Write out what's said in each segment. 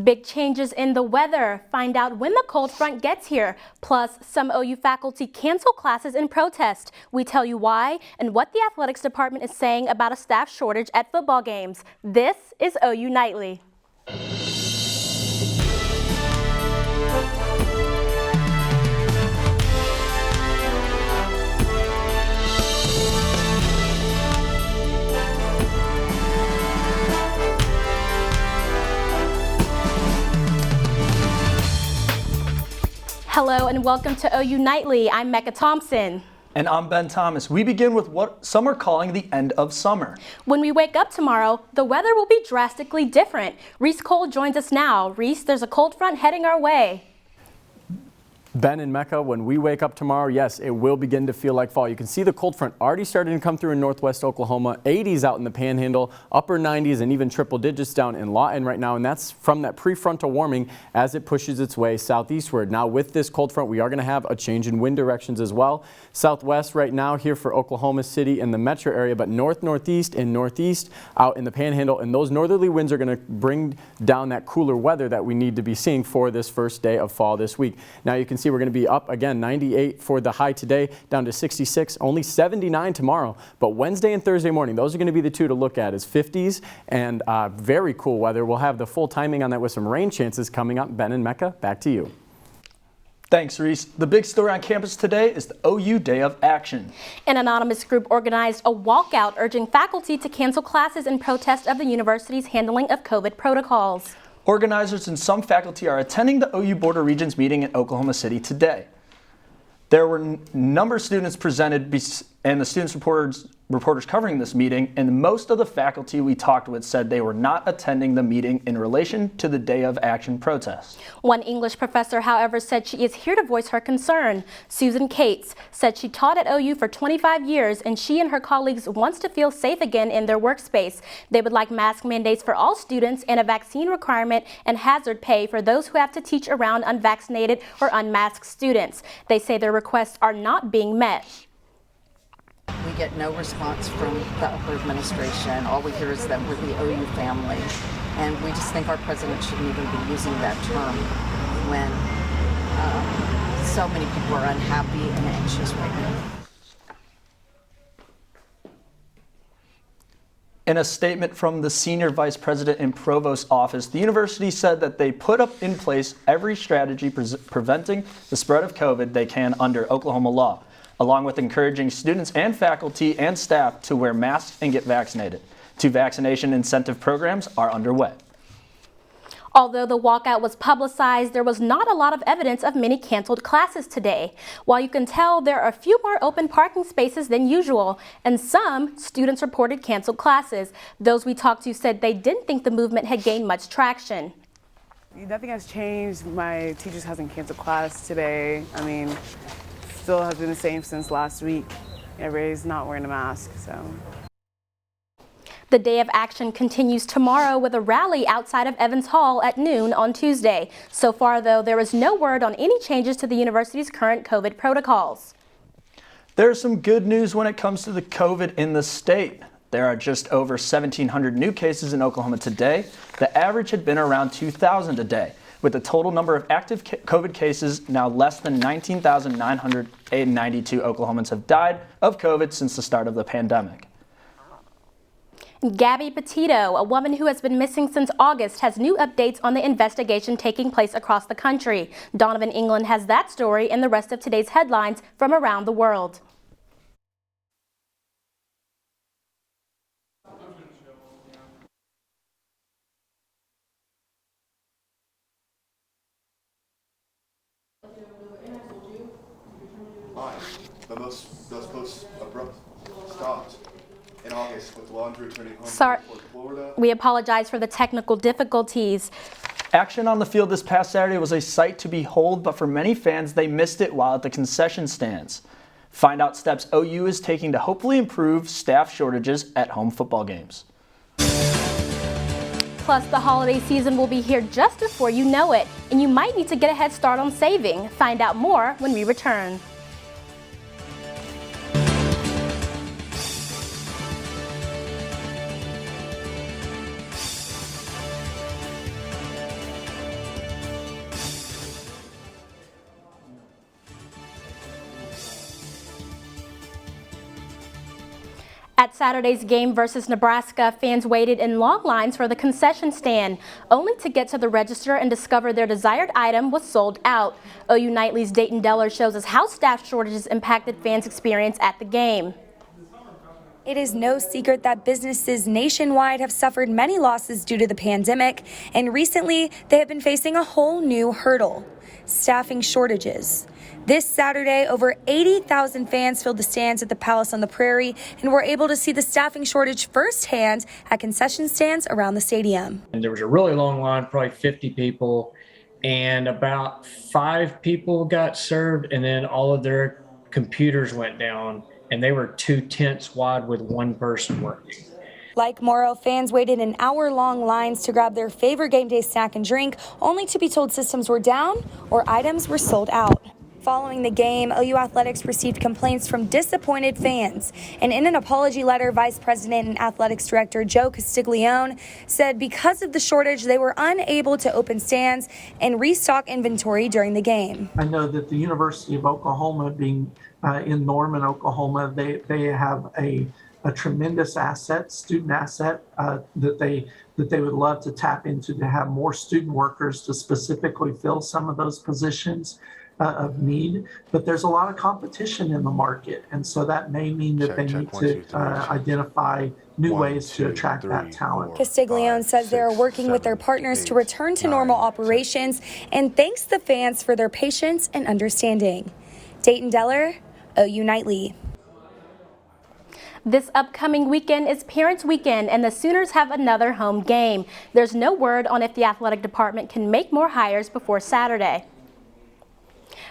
Big changes in the weather. Find out when the cold front gets here. Plus, some OU faculty cancel classes in protest. We tell you why and what the athletics department is saying about a staff shortage at football games. This is OU Nightly. Hello and welcome to OU Nightly. I'm Mecca Thompson. And I'm Ben Thomas. We begin with what some are calling the end of summer. When we wake up tomorrow, the weather will be drastically different. Reece joins us now. Reece, there's a cold front heading our way. Ben and Mecca, when we wake up tomorrow, yes, it will begin to feel like fall. You can see the cold front already starting to come through in northwest Oklahoma, 80s out in the Panhandle, upper 90s and even triple digits down in Lawton right now, and that's from that prefrontal warming as it pushes its way southeastward. Now with this cold front, we are going to have a change in wind directions as well. Southwest right now here for Oklahoma City and the metro area, but northeast and northeast out in the Panhandle, and those northerly winds are going to bring down that cooler weather that we need to be seeing for this first day of fall this week. Now you can see we're going to be up again, 98 for the high today, down to 66, only 79 tomorrow. But Wednesday and Thursday morning, those are going to be the two to look at, is 50s and very cool weather. We'll have the full timing on that with some rain chances coming up. Ben and Mecca, back to you. Thanks, Reece. The big story on campus today is the OU Day of Action. An anonymous group organized a walkout urging faculty to cancel classes in protest of the university's handling of COVID protocols. Organizers and some faculty are attending the OU Board of Regents meeting in Oklahoma City today. There were a number of students presented and the students reporters covering this meeting, and most of the faculty we talked with said they were not attending the meeting in relation to the Day of Action protest. One English professor, however, said she is here to voice her concern. Susan Cates said she taught at OU for 25 years and she and her colleagues wants to feel safe again in their workspace. They would like mask mandates for all students and a vaccine requirement and hazard pay for those who have to teach around unvaccinated or unmasked students. They say their requests are not being met. We get no response from the upper administration. All we hear is that we're the OU family. And we just think our president shouldn't even be using that term when so many people are unhappy and anxious right now. In a statement from the Senior Vice President and Provost's office, the university said that they put up in place every strategy preventing the spread of COVID they can under Oklahoma law, along with encouraging students and faculty and staff to wear masks and get vaccinated. 2 vaccination incentive programs are underway. Although the walkout was publicized, there was not a lot of evidence of many canceled classes today. While you can tell, there are a few more open parking spaces than usual, and some students reported canceled classes. Those we talked to said they didn't think the movement had gained much traction. Nothing has changed. My teacher hasn't canceled class today. I mean, still has been the same since last week. Everybody's not wearing a mask, so. The Day of Action continues tomorrow with a rally outside of Evans Hall at noon on Tuesday. So far, though, there is no word on any changes to the university's current COVID protocols. There's some good news when it comes to the COVID in the state. There are just over 1,700 new cases in Oklahoma today. The average had been around 2,000 a day, with the total number of active COVID cases now less than 19,992 Oklahomans have died of COVID since the start of the pandemic. Gabby Petito, a woman who has been missing since August, has new updates on the investigation taking place across the country. Donovan England has that story and the rest of today's headlines from around the world. Those posts abrupt stopped in August with laundry returning home Sorry, from Florida. We apologize for the technical difficulties. Action on the field this past Saturday was a sight to behold, but for many fans, they missed it while at the concession stands. Find out steps OU is taking to hopefully improve staff shortages at home football games. Plus, the holiday season will be here just before you know it, and you might need to get a head start on saving. Find out more when we return. At Saturday's game versus Nebraska, fans waited in long lines for the concession stand, only to get to the register and discover their desired item was sold out. OU Nightly's Dayton Deller shows us how staff shortages impacted fans' experience at the game. It is no secret that businesses nationwide have suffered many losses due to the pandemic, and recently they have been facing a whole new hurdle: staffing shortages. This Saturday, over 80,000 fans filled the stands at the Palace on the Prairie and were able to see the staffing shortage firsthand at concession stands around the stadium. And there was a really long line, probably 50 people, and about 5 people got served, and then all of their computers went down, and they were 2 tents wide with 1 person working. Like Morrow, fans waited in hour-long lines to grab their favorite game day snack and drink, only to be told systems were down or items were sold out. Following the game, OU Athletics received complaints from disappointed fans. And in an apology letter, Vice President and Athletics Director Joe Castiglione said because of the shortage, they were unable to open stands and restock inventory during the game. I know that the University of Oklahoma, being in Norman, Oklahoma, they have a tremendous asset, student asset, that they would love to tap into to have more student workers to specifically fill some of those positions of need, but there's a lot of competition in the market, and so that may mean that they need to identify new ways to attract that talent. Castiglione says they are working with their partners to return to normal operations and thanks the fans for their patience and understanding. Dayton Deller, OU Nightly. This upcoming weekend is Parents Weekend, and the Sooners have another home game. There's no word on if the athletic department can make more hires before Saturday.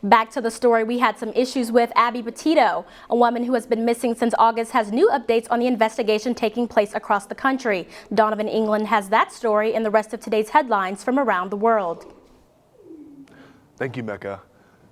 Back to the story we had some issues with. Abby Petito, a woman who has been missing since August, has new updates on the investigation taking place across the country. Donovan England has that story and the rest of today's headlines from around the world. Thank you, Mecca.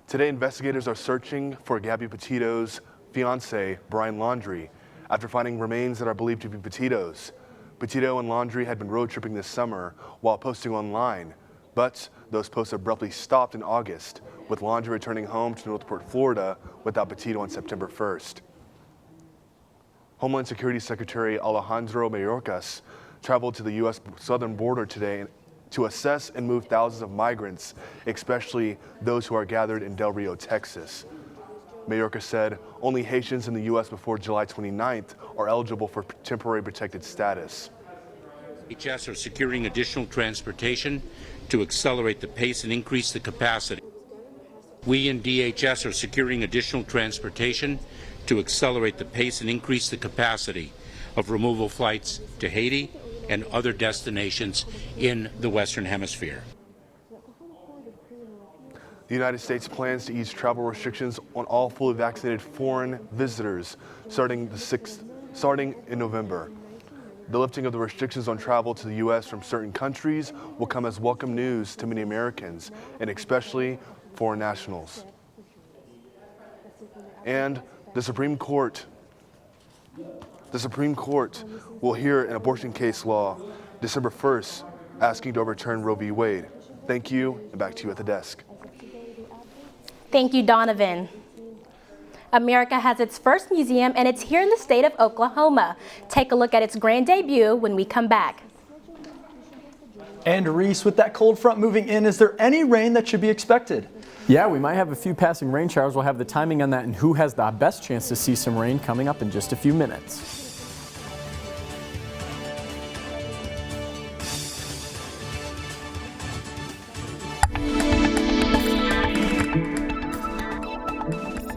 Today, investigators are searching for Gabby Petito's fiance, Brian Laundrie, after finding remains that are believed to be Petito's. Petito and Laundrie had been road tripping this summer while posting online, but those posts abruptly stopped in August, with Laundrie returning home to Northport, Florida, without Petito on September 1st. Homeland Security Secretary Alejandro Mayorkas traveled to the U.S. southern border today to assess and move thousands of migrants, especially those who are gathered in Del Rio, Texas. Mayorkas said only Haitians in the U.S. before July 29th are eligible for temporary protected status. DHS are securing additional transportation to accelerate the pace and increase the capacity. We in DHS are securing additional transportation to accelerate the pace and increase the capacity of removal flights to Haiti and other destinations in the Western Hemisphere. The United States plans to ease travel restrictions on all fully vaccinated foreign visitors starting in November. The lifting of the restrictions on travel to the U.S. from certain countries will come as welcome news to many Americans, and especially foreign nationals. And the Supreme Court will hear an abortion case law December 1st, asking to overturn Roe v. Wade. Thank you, and back to you at the desk. Thank you, Donovan. America has its first museum, and it's here in the state of Oklahoma. Take a look at its grand debut when we come back. And Reece, with that cold front moving in, is there any rain that should be expected? Yeah, we might have a few passing rain showers. We'll have the timing on that and who has the best chance to see some rain coming up in just a few minutes.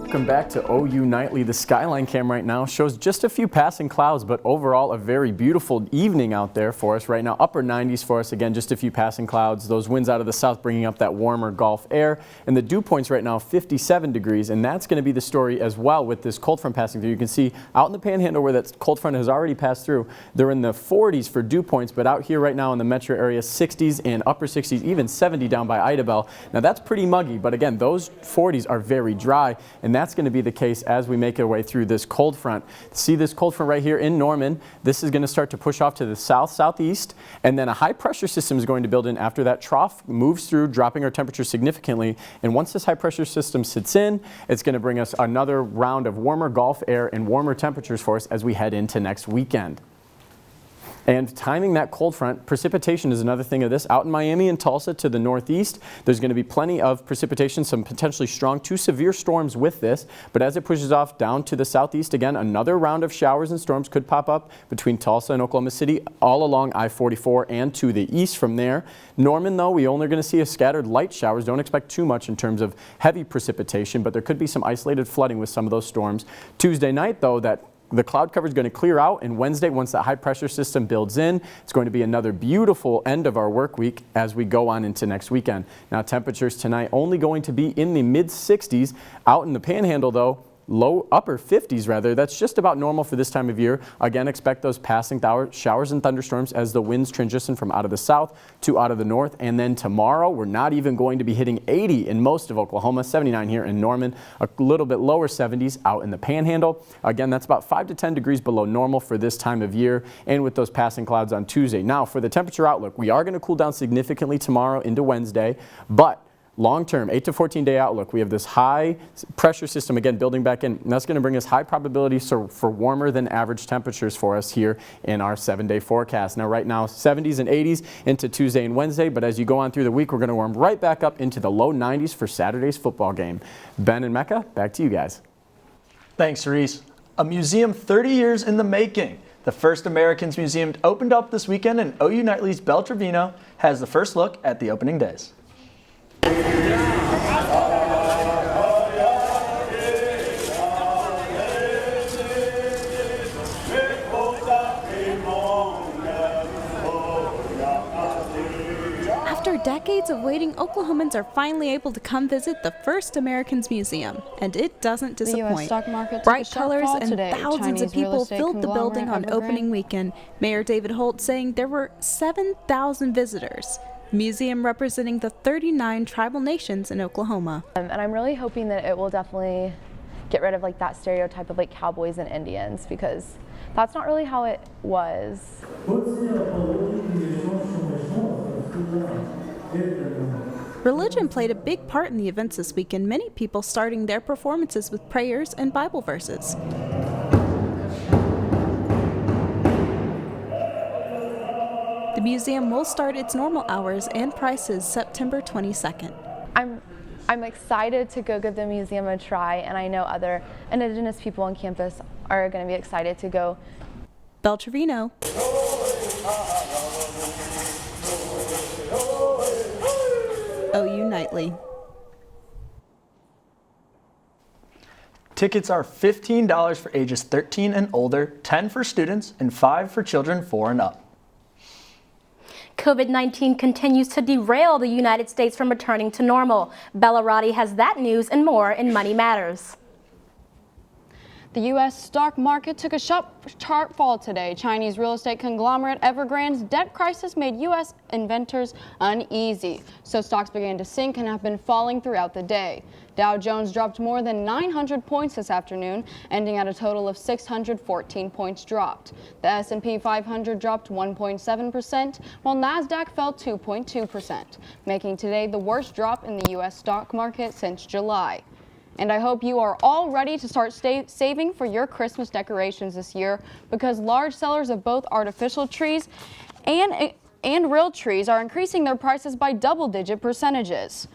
Welcome back to OU Nightly. The skyline cam right now shows just a few passing clouds, but overall a very beautiful evening out there for us right now. Upper 90s for us. Again, just a few passing clouds. Those winds out of the south bringing up that warmer Gulf air. And the dew point's right now 57 degrees. And that's going to be the story as well with this cold front passing through. You can see out in the Panhandle where that cold front has already passed through, they're in the 40s for dew points. But out here right now in the metro area, 60s and upper 60s, even 70 down by Idabel. Now that's pretty muggy. But again, those 40s are very dry. And that's going to be the case as we make our way through this cold front. See this cold front right here in Norman. This is going to start to push off to the south-southeast, and then a high pressure system is going to build in after that trough moves through, dropping our temperature significantly. And once this high pressure system sits in, it's going to bring us another round of warmer Gulf air and warmer temperatures for us as we head into next weekend. And timing that cold front, precipitation is another thing of this. Out in Miami and Tulsa to the northeast, there's going to be plenty of precipitation, some potentially strong to severe storms with this. But as it pushes off down to the southeast, again, another round of showers and storms could pop up between Tulsa and Oklahoma City, all along I-44 and to the east from there. Norman, though, we only are going to see a scattered light showers. Don't expect too much in terms of heavy precipitation, but there could be some isolated flooding with some of those storms. Tuesday night, though, the cloud cover is going to clear out, and Wednesday, once that high pressure system builds in, it's going to be another beautiful end of our work week as we go on into next weekend. Now, temperatures tonight only going to be in the mid-60s. Out in the Panhandle, though, upper 50s rather. That's just about normal for this time of year. Again, expect those passing showers and thunderstorms as the winds transition from out of the south to out of the north. And then tomorrow, we're not even going to be hitting 80 in most of Oklahoma, 79 here in Norman, a little bit lower 70s out in the Panhandle. Again, that's about 5 to 10 degrees below normal for this time of year, and with those passing clouds on Tuesday. Now, for the temperature outlook, we are going to cool down significantly tomorrow into Wednesday, but long-term, 8 to 14-day outlook, we have this high pressure system, again, building back in, and that's going to bring us high probability for warmer than average temperatures for us here in our 7-day forecast. Now, right now, 70s and 80s into Tuesday and Wednesday, but as you go on through the week, we're going to warm right back up into the low 90s for Saturday's football game. Ben and Mecca, back to you guys. Thanks, Reece. A museum 30 years in the making. The First Americans Museum opened up this weekend, and OU Nightly's Belle Trevino has the first look at the opening days. After decades of waiting, Oklahomans are finally able to come visit the First Americans Museum, and it doesn't disappoint. Bright colors and thousands of people filled the building on opening weekend. Mayor David Holt saying there were 7,000 visitors. Museum representing the 39 tribal nations in Oklahoma. And I'm really hoping that it will definitely get rid of like that stereotype of like Cowboys and Indians, because that's not really how it was. Religion played a big part in the events this weekend, many people starting their performances with prayers and Bible verses. The museum will start its normal hours and prices September 22nd. I'm excited to go give the museum a try, and I know other Indigenous people on campus are going to be excited to go. Belle Trevino. OU Nightly. Tickets are $15 for ages 13 and older, 10 for students, and 5 for children 4 and up. COVID-19 continues to derail the United States from returning to normal. Roddy has that news and more in Money Matters. The U.S. stock market took a sharp fall today. Chinese real estate conglomerate Evergrande's debt crisis made U.S. investors uneasy. So stocks began to sink and have been falling throughout the day. Dow Jones dropped more than 900 points this afternoon, ending at a total of 614 points dropped. The S&P 500 dropped 1.7%, while NASDAQ fell 2.2%, making today the worst drop in the U.S. stock market since July. And I hope you are all ready to start saving for your Christmas decorations this year, because large sellers of both artificial trees and real trees are increasing their prices by double-digit percentages.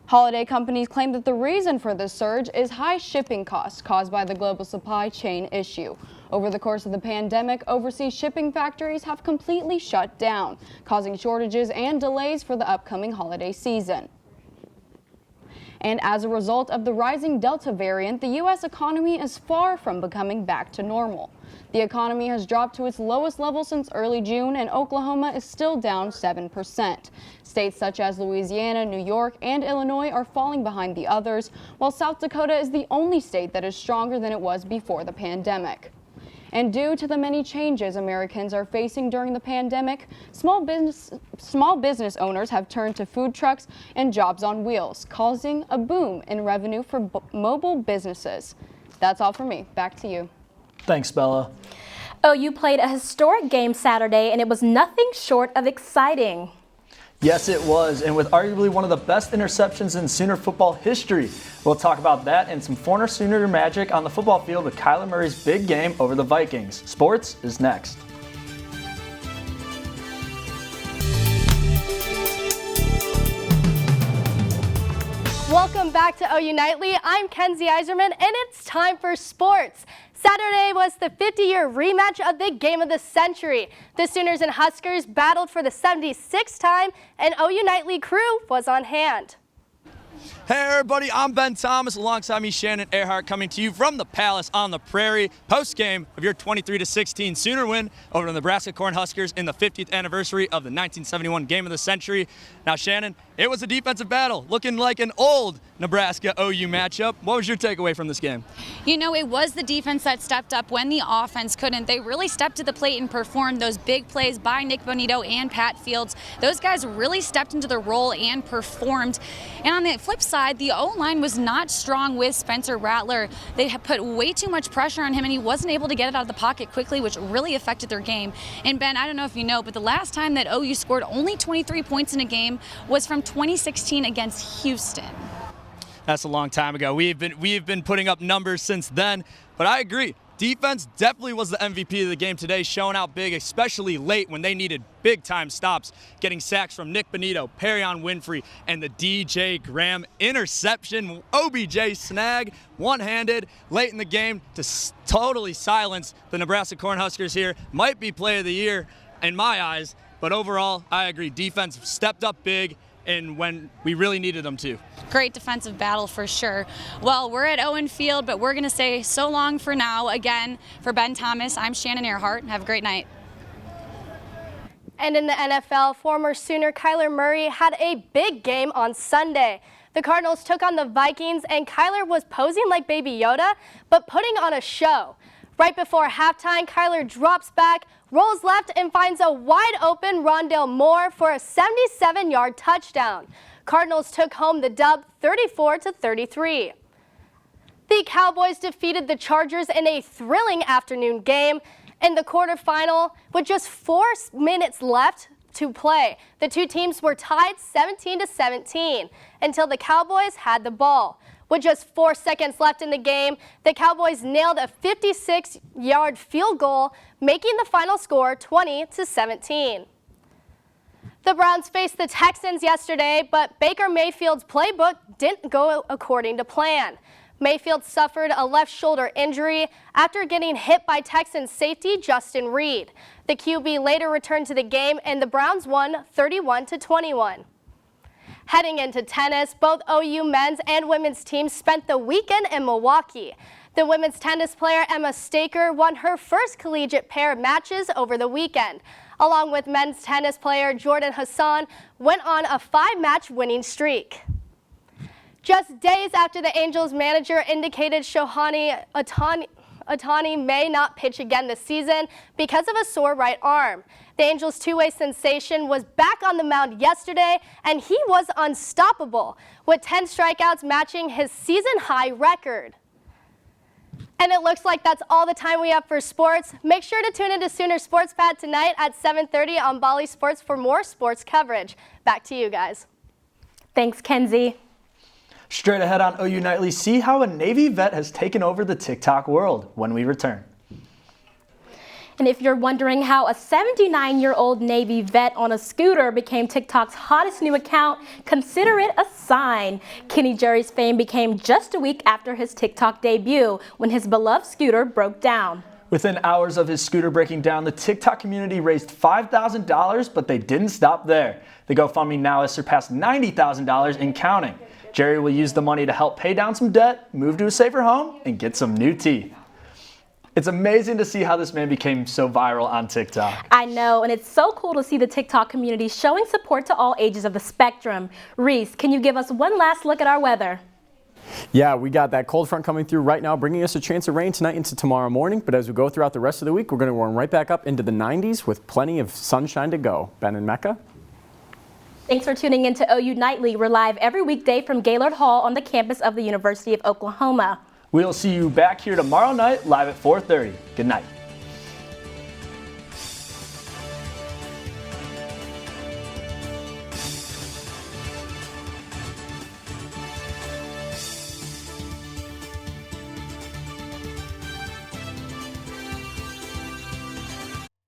Holiday companies claim that the reason for this surge is high shipping costs caused by the global supply chain issue. Over the course of the pandemic, overseas shipping factories have completely shut down, causing shortages and delays for the upcoming holiday season. And as a result of the rising Delta variant, the U.S. economy is far from becoming back to normal. The economy has dropped to its lowest level since early June, and Oklahoma is still down 7%. States such as Louisiana, New York, and Illinois are falling behind the others, while South Dakota is the only state that is stronger than it was before the pandemic. And due to the many changes Americans are facing during the pandemic, small business owners have turned to food trucks and jobs on wheels, causing a boom in revenue for mobile businesses. That's all for me. Back to you. Thanks, Bella. OU played a historic game Saturday, and it was nothing short of exciting. Yes, it was, and with arguably one of the best interceptions in Sooner football history. We'll talk about that and some former Sooner magic on the football field with Kyler Murray's big game over the Vikings. Sports is next. Welcome back to OU Nightly. I'm Kenzie Iserman, and it's time for sports. Saturday was the 50-year rematch of the game of the century. The Sooners and Huskers battled for the 76th time, and OU Nightly crew was on hand. Hey everybody, I'm Ben Thomas. Alongside me, Shannon Ehrhardt, coming to you from the Palace on the Prairie. Post-game of your 23-16 Sooner win over the Nebraska Cornhuskers in the 50th anniversary of the 1971 game of the century. Now, Shannon, it was a defensive battle, looking like an old Nebraska-OU matchup. What was your takeaway from this game? You know, it was the defense that stepped up when the offense couldn't. They really stepped to the plate and performed those big plays by Nick Bonito and Pat Fields. Those guys really stepped into their role and performed. And on the flip side, the O-line was not strong with Spencer Rattler. They had put way too much pressure on him, and he wasn't able to get it out of the pocket quickly, which really affected their game. And Ben, I don't know if you know, but the last time that OU scored only 23 points in a game was from 2016 against Houston. That's a long time ago. We've been putting up numbers since then, but I agree. Defense definitely was the MVP of the game today, showing out big, especially late when they needed big-time stops, getting sacks from Nick Bonito, Perrion Winfrey, and the DJ Graham interception. OBJ snag, one-handed, late in the game to totally silence the Nebraska Cornhuskers here. Might be play of the year in my eyes, but overall, I agree. Defense stepped up big, and when we really needed them to. Great defensive battle for sure. Well, we're at Owen Field, but we're going to say so long for now. Again, for Ben Thomas, I'm Shannon Ehrhardt. Have a great night. And in the NFL, former Sooner Kyler Murray had a big game on Sunday. The Cardinals took on the Vikings, and Kyler was posing like Baby Yoda, but putting on a show. Right before halftime, Kyler drops back, rolls left, and finds a wide-open Rondale Moore for a 77-yard touchdown. Cardinals took home the dub 34-33. The Cowboys defeated the Chargers in a thrilling afternoon game. In the quarterfinal, with just 4 minutes left to play, the two teams were tied 17-17 until the Cowboys had the ball. With just 4 seconds left in the game, the Cowboys nailed a 56-yard field goal, making the final score 20-17. The Browns faced the Texans yesterday, but Baker Mayfield's playbook didn't go according to plan. Mayfield suffered a left shoulder injury after getting hit by Texans safety Justin Reed. The QB later returned to the game, and the Browns won 31-21. Heading into tennis, both OU men's and women's teams spent the weekend in Milwaukee. The women's tennis player Emma Staker won her first collegiate pair of matches over the weekend, along with men's tennis player Jordan Hassan went on a 5-match winning streak. Just days after the Angels manager indicated Shohei Ohtani may not pitch again this season because of a sore right arm. The Angels' two-way sensation was back on the mound yesterday, and he was unstoppable, with 10 strikeouts matching his season-high record. And it looks like that's all the time we have for sports. Make sure to tune into Sooner Sports Pad tonight at 7:30 on Bally Sports for more sports coverage. Back to you guys. Thanks, Kenzie. Straight ahead on OU Nightly, see how a Navy vet has taken over the TikTok world when we return. And if you're wondering how a 79-year-old Navy vet on a scooter became TikTok's hottest new account, consider it a sign. Kenny Jerry's fame became just a week after his TikTok debut, when his beloved scooter broke down. Within hours of his scooter breaking down, the TikTok community raised $5,000, but they didn't stop there. The GoFundMe now has surpassed $90,000 and counting. Jerry will use the money to help pay down some debt, move to a safer home, and get some new teeth. It's amazing to see how this man became so viral on TikTok. I know, and it's so cool to see the TikTok community showing support to all ages of the spectrum. Reece, can you give us one last look at our weather? Yeah, we got that cold front coming through right now, bringing us a chance of rain tonight into tomorrow morning. But as we go throughout the rest of the week, we're going to warm right back up into the 90s with plenty of sunshine to go. Ben and Mecca. Thanks for tuning in to OU Nightly. We're live every weekday from Gaylord Hall on the campus of the University of Oklahoma. We'll see you back here tomorrow night live at 4:30. Good night.